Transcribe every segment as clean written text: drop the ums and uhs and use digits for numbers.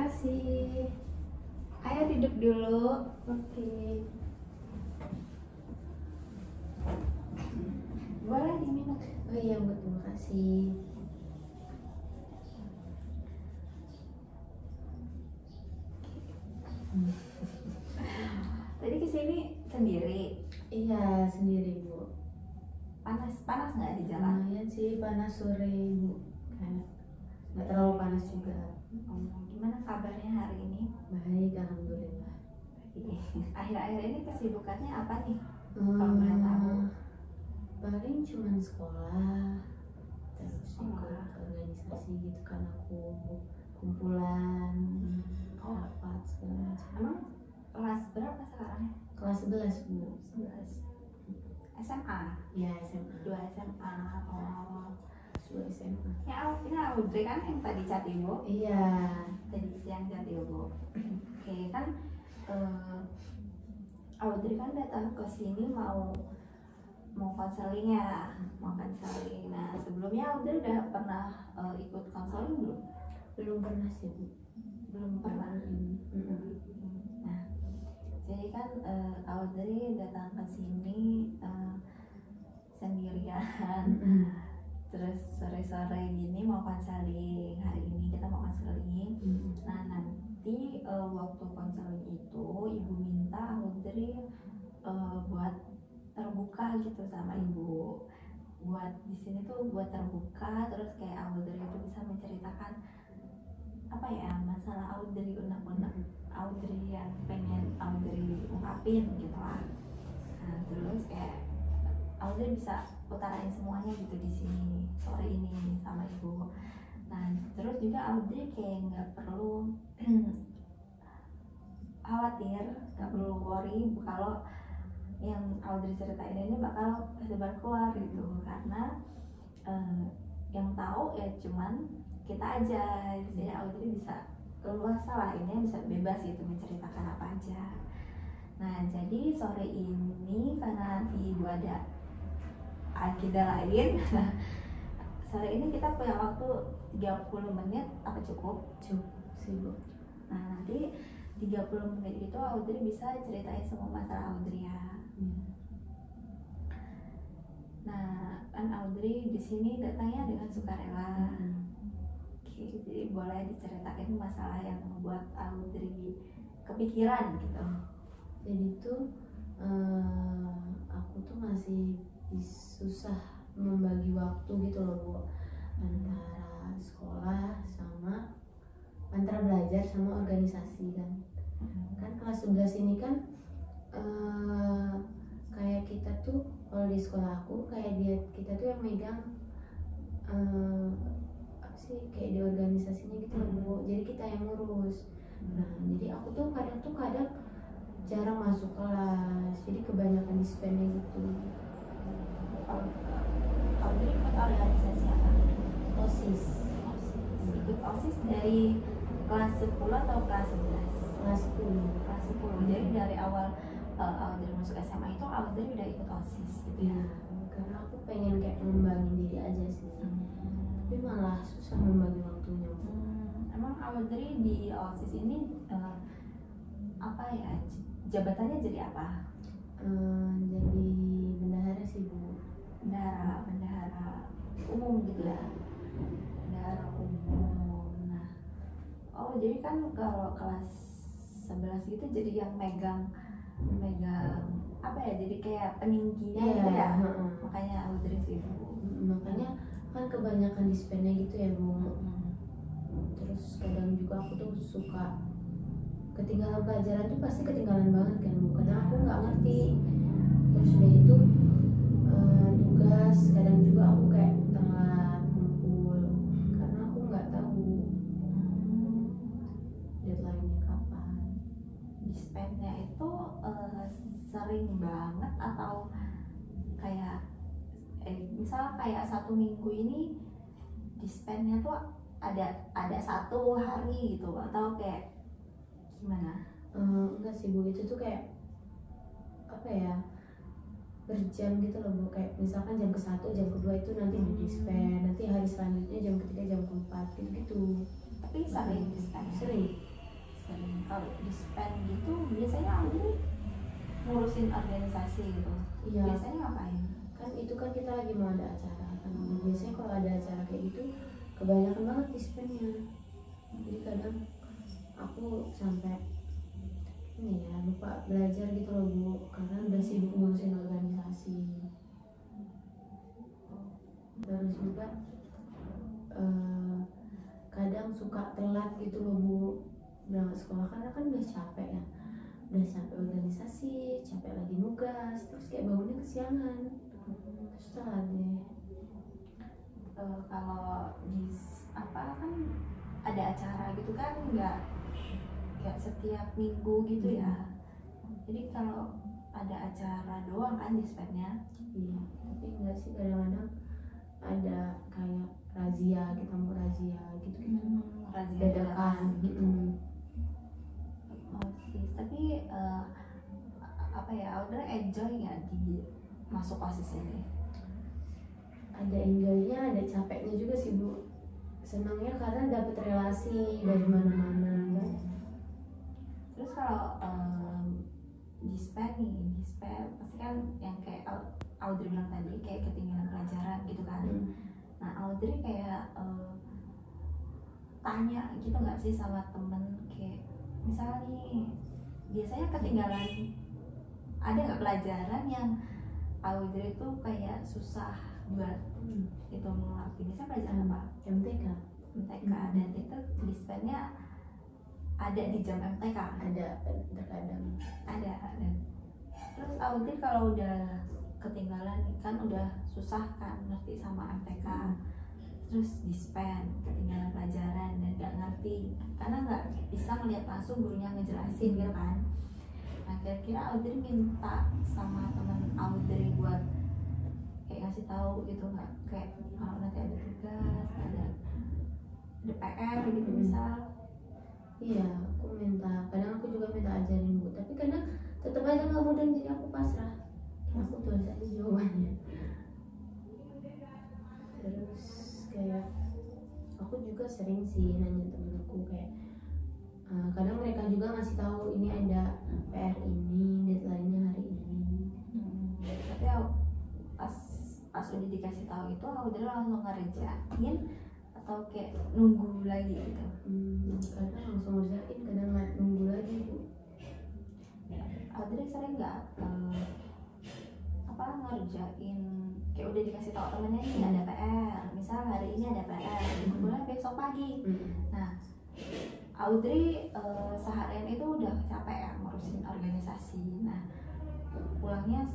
kasih. Ayo duduk dulu. Oke. Boleh diminum. Oh iya Bu, terima kasih. Tadi kesini sendiri. Iya sendiri Bu. Panas nggak di jalan? Lumayan sih panas sore Bu. Kayak nggak terlalu panas juga. Gimana kabarnya hari ini? Baik, alhamdulillah. Akhir-akhir ini kesibukannya apa nih? Kalau boleh tahu. Paling cuman sekolah, terus ikut Sekolah. organisasi gitu kan, aku kumpulan, rapat segala macam. Emang kelas berapa sekarang? Kelas 11 Bu. 11. SMA? Ya SMA. 2 SMA. Oh. 2 SMA. Ini Audrey kan yang tadi chat Ibu? Iya. Tadi siang chat Ibu. Oke kan Audrey kan datang ke sini mau konseling ya, mau konseling. Nah sebelumnya Audrey udah pernah ikut konseling belum? Belum pernah sih Bu. Belum pernah. Nah jadi kan Audrey datang ke sini sendirian. Terus sore-sore gini mau konseling. Hari ini kita mau konseling. Nah nanti waktu konseling itu ibu minta Audrey buat terbuka gitu sama ibu. Buat di sini tuh buat terbuka, terus kayak Audrey itu bisa menceritakan apa ya, masalah Audrey, unek-unek Audrey yang pengen Audrey ungkapin gitu lah. Nah terus kayak Audrey bisa utarain semuanya gitu di sini sore ini sama ibu. Nah terus juga Audrey kayak nggak perlu khawatir, nggak perlu worry kalau yang Audrey ceritain ini bakal tersebar keluar gitu, karena yang tahu ya cuman kita aja. Jadi Audrey bisa leluasa lah, ini bisa bebas gitu menceritakan apa aja. Nah jadi sore ini karena nanti ibu ada agenda lain sore ini kita punya waktu 30 menit, apa cukup? Cukup sih Bu. Nah nanti 30 menit itu Audrey bisa ceritain semua masalah Audrey ya. Nah kan Audrey di sini datangnya dengan sukarela. Oke, jadi boleh diceritain masalah yang membuat Audrey kepikiran gitu. Jadi tuh aku tuh masih susah membagi waktu gitu loh Bu, antara sekolah sama antara belajar sama organisasi kan. Kan kelas 11 ini kan kayak kita tuh kalau di sekolah aku kayak kita tuh yang megang apa sih, kayak di organisasinya gitu loh Bu. Jadi kita yang ngurus. Nah jadi aku tuh kadang jarang masuk kelas, jadi kebanyakan dispennya gitu. Audrey ikut organisasi apa? OSIS. Ikut OSIS dari kelas 10 atau kelas 11? Kelas 10. Kelas 10. Jadi dari awal Audrey masuk SMA itu Audrey udah ikut OSIS gitu ya? Karena aku pengen kayak ngembangin diri aja sih. Tapi malah susah membagi waktunya. Emang Audrey di OSIS ini apa ya, jabatannya jadi apa? Jadi bendahara sih Bu. Bendahara umum gitu ya? Bendahara umum. Nah, oh jadi kan kalau kelas 11 gitu jadi yang megang apa ya, jadi kayak peningginya gitu ya? Makanya Audrey sih Bu. Makanya kan kebanyakan dispennya gitu ya Bu. Terus kadang juga aku tuh suka ketinggalan pelajaran tuh, pasti ketinggalan banget kan Bu, kadang aku nggak ngerti. Terus udah itu tugas kadang juga aku kayak telat ngumpul karena aku nggak tahu deadline-nya kapan. Dispennya itu sering banget atau kayak misal kayak 1 minggu ini dispennya tuh ada 1 hari gitu, atau kayak gimana? Enggak sih Bu, itu tuh kayak apa ya, berjam gitu loh Bu. Kayak misalkan jam ke-1, jam ke-2 itu nanti di dispen, nanti hari selanjutnya jam ke-3, jam ke-4 gitu-gitu. Tapi sering dispennya? Sering. kalau dispen gitu biasanya Audrey ngurusin organisasi gitu. Iya. Biasanya ngapain? Kan itu kan kita lagi mau ada acara kan. Biasanya kalau ada acara kayak gitu kebanyakan banget dispennya. Jadi kadang aku sampai ini ya lupa belajar gitu loh Bu, karena udah sibuk ngurusin organisasi. Terus juga kadang suka telat gitu loh Bu berangkat sekolah, karena kan udah capek ya, udah capek organisasi, capek lagi nugas, terus kayak bangunnya kesiangan, terus telat deh. Kalau di apa kan ada acara gitu kan nggak setiap minggu gitu ya. Jadi kalau ada acara doang kan dispennya. Iya, tapi enggak sih, kadang-kadang ada kayak razia, kita mau razia gitu Razia dadakan. Oh sih, tapi apa ya, Audrey enjoy nggak di masuk OSIS ini? Ada enjoynya, ada capeknya juga sih Bu. Senangnya karena dapet relasi dari mana-mana kan. Terus kalau dispen pasti kan yang kayak Audrey bilang tadi kayak ketinggalan pelajaran gitu kan. Nah Audrey kayak tanya gitu nggak sih sama temen, kayak misalnya nih biasanya ketinggalan, ada nggak pelajaran yang Audrey tuh kayak susah buat itu mengerti? Biasanya pelajaran apa? MTK. Dan itu dispennya ada di jam MTK? Ada, terkadang ada. Dan terus Audrey kalau udah ketinggalan kan udah susah kan ngerti sama MTK, terus dispen ketinggalan pelajaran dan nggak ngerti karena nggak bisa ngeliat langsung gurunya ngejelasin gitu kan. Nah kira-kira Audrey minta sama teman Audrey buat kayak ngasih tahu gitu nggak, kayak kalau nanti ada tugas, ada PR gitu misal? Iya, aku minta, kadang aku juga minta ajarin Bu, tapi kadang tetap aja nggak mudah, jadi aku pasrah, aku tulis aja jawabannya. Terus kayak aku juga sering sih nanya temenku kayak kadang mereka juga ngasih tahu ini ada PR ini, deadline-nya hari ini. Tapi pas udah dikasih tahu itu Audrey langsung ngerjain atau kayak nunggu lagi gitu? Kadang langsung ngerjain, kadang nunggu lagi Bu. Audrey sering nggak ngerjain kayak udah dikasih tahu temennya ini ada PR, misal hari ini ada PR, kemudian besok pagi. Nah Audrey seharian itu udah capek ya ngurusin organisasi. Nah pulangnya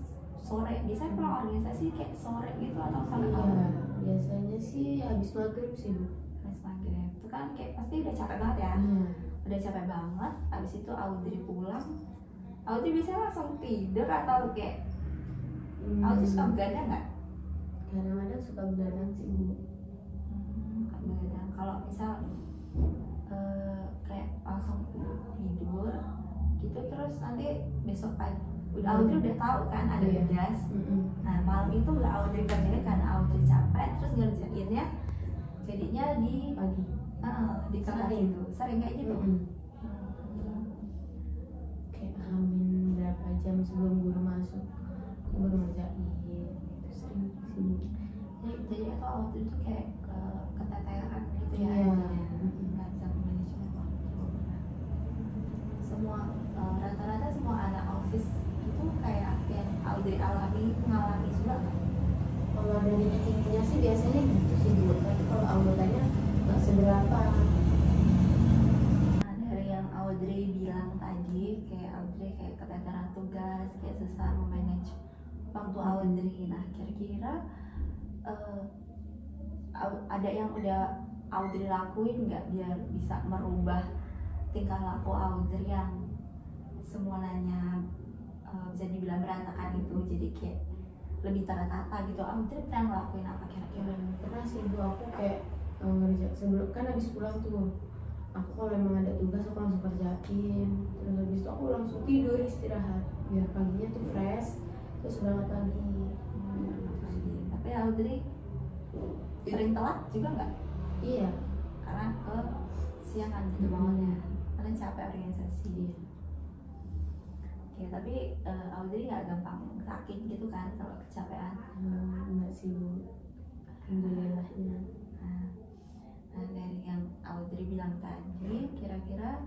sore, biasanya pulang organisasi kayak sore gitu atau sampai malam? Biasanya sih habis maghrib sih Bu. Habis maghrib itu kan kayak pasti udah capek banget ya. Udah capek banget. Habis itu Audrey pulang, Audrey biasanya langsung tidur atau kayak Audrey suka begadang nggak? Kadang-kadang suka begadang sih Bu. Begadang. Kalau misal kayak langsung tidur gitu, terus nanti besok pagi Audrey udah tahu kan ada tugas. Nah malam itu nggak Audrey kerjain karena Audrey capek, terus ngerjainnya jadinya di Pagi. Di kelas itu sering kayak gitu. Kayak hamin berapa jam sebelum guru masuk, aku baru ngerjain. Itu sering sih. Jadi itu Audrey itu kayak keteteran gitu ya. Nggak bisa manajemen waktu. Semua rata-rata semua anak OSIS itu kayak yang Audrey mengalami juga kan? Kalau dari timnya sih biasanya gitu sih Bu, tapi kalau anggotanya nggak seberapa. Nah dari yang Audrey bilang tadi, kayak Audrey kayak keteteran tugas, kayak susah memanage waktu Audrey. Nah kira-kira ada yang udah Audrey lakuin nggak biar bisa merubah tingkah laku Audrey yang semuanya bisa dibilang berantakan itu jadi kayak lebih tertata gitu? Audrey pernah ngelakuin apa kira-kira? Pernah sih Bu, aku kayak ngerja sebelum kan habis pulang tuh, aku kalau emang ada tugas aku langsung kerjain, terus habis itu aku langsung tidur istirahat biar paginya tuh fresh, terus berangkat lagi. Tapi Audrey sering telat juga nggak? Iya, Karena ke siangan gitu bangunnya, karena capek organisasi. sih. Oke, tapi Audrey nggak gampang sakit gitu kan kalau kecapean? Enggak sih Bu, alhamdulillahnya. Nah, dari yang Audrey bilang tadi, kira-kira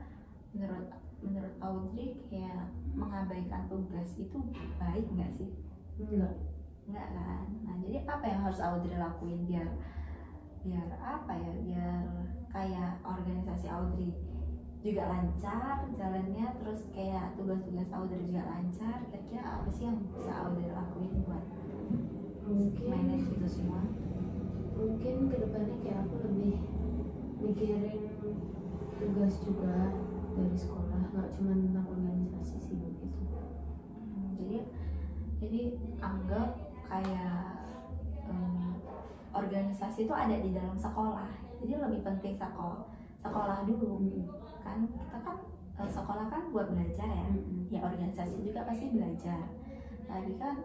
menurut Audrey kayak mengabaikan tugas itu baik nggak sih? Enggak kan? Nah, jadi apa yang harus Audrey lakuin biar apa ya? Biar kayak organisasi Audrey juga lancar jalannya, terus kayak tugas-tugas Audrey juga lancar. Kira-kira apa sih yang bisa Audrey lakuin buat manage itu semua? Mungkin kedepannya kayak aku lebih mikirin tugas juga dari sekolah, nggak cuma tentang organisasi sih begitu. Jadi anggap kayak organisasi itu ada di dalam sekolah, jadi lebih penting sekolah dulu. Kan kita kan sekolah kan buat belajar ya organisasi juga pasti belajar, tapi kan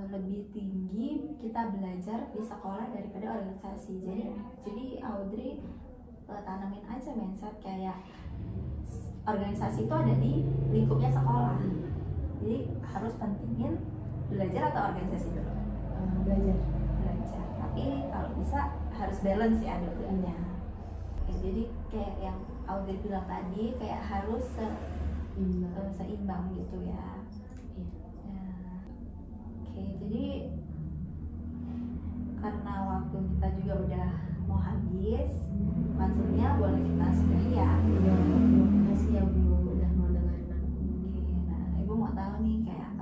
lebih tinggi kita belajar di sekolah daripada organisasi. Jadi Audrey tanamin aja mindset kayak organisasi itu ada di lingkupnya sekolah, jadi harus pentingin belajar atau organisasi dulu? Belajar, tapi kalau bisa harus balance ya dua-duanya. Jadi kayak yang Audrey bilang tadi, kayak harus seimbang gitu ya. Oke, jadi karena waktu kita juga udah mau habis, konselnya boleh kita sudahi ya. Terima kasih ya Bu udah mau dengerin aku. Oke, nah Ibu mau tahu nih kayak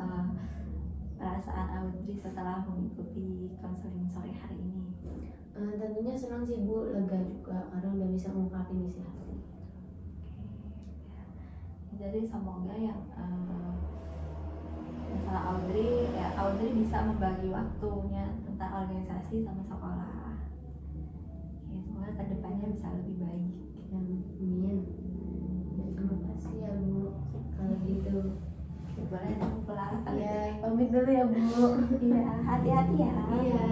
perasaan Audrey setelah mengikuti konseling sore hari ini. Tentunya senang sih Bu, lega juga karena udah bisa mengungkapin isi hati. Jadi semoga yang masalah Audrey ya, Audrey bisa membagi waktunya tentang organisasi sama sekolah. Ya, semoga kedepannya bisa lebih baik. Amin. Terima kasih ya Bu. Kalau gitu Boleh dong pulang. Iya, pamit dulu ya Bu. Iya, hati-hati ya. Iya.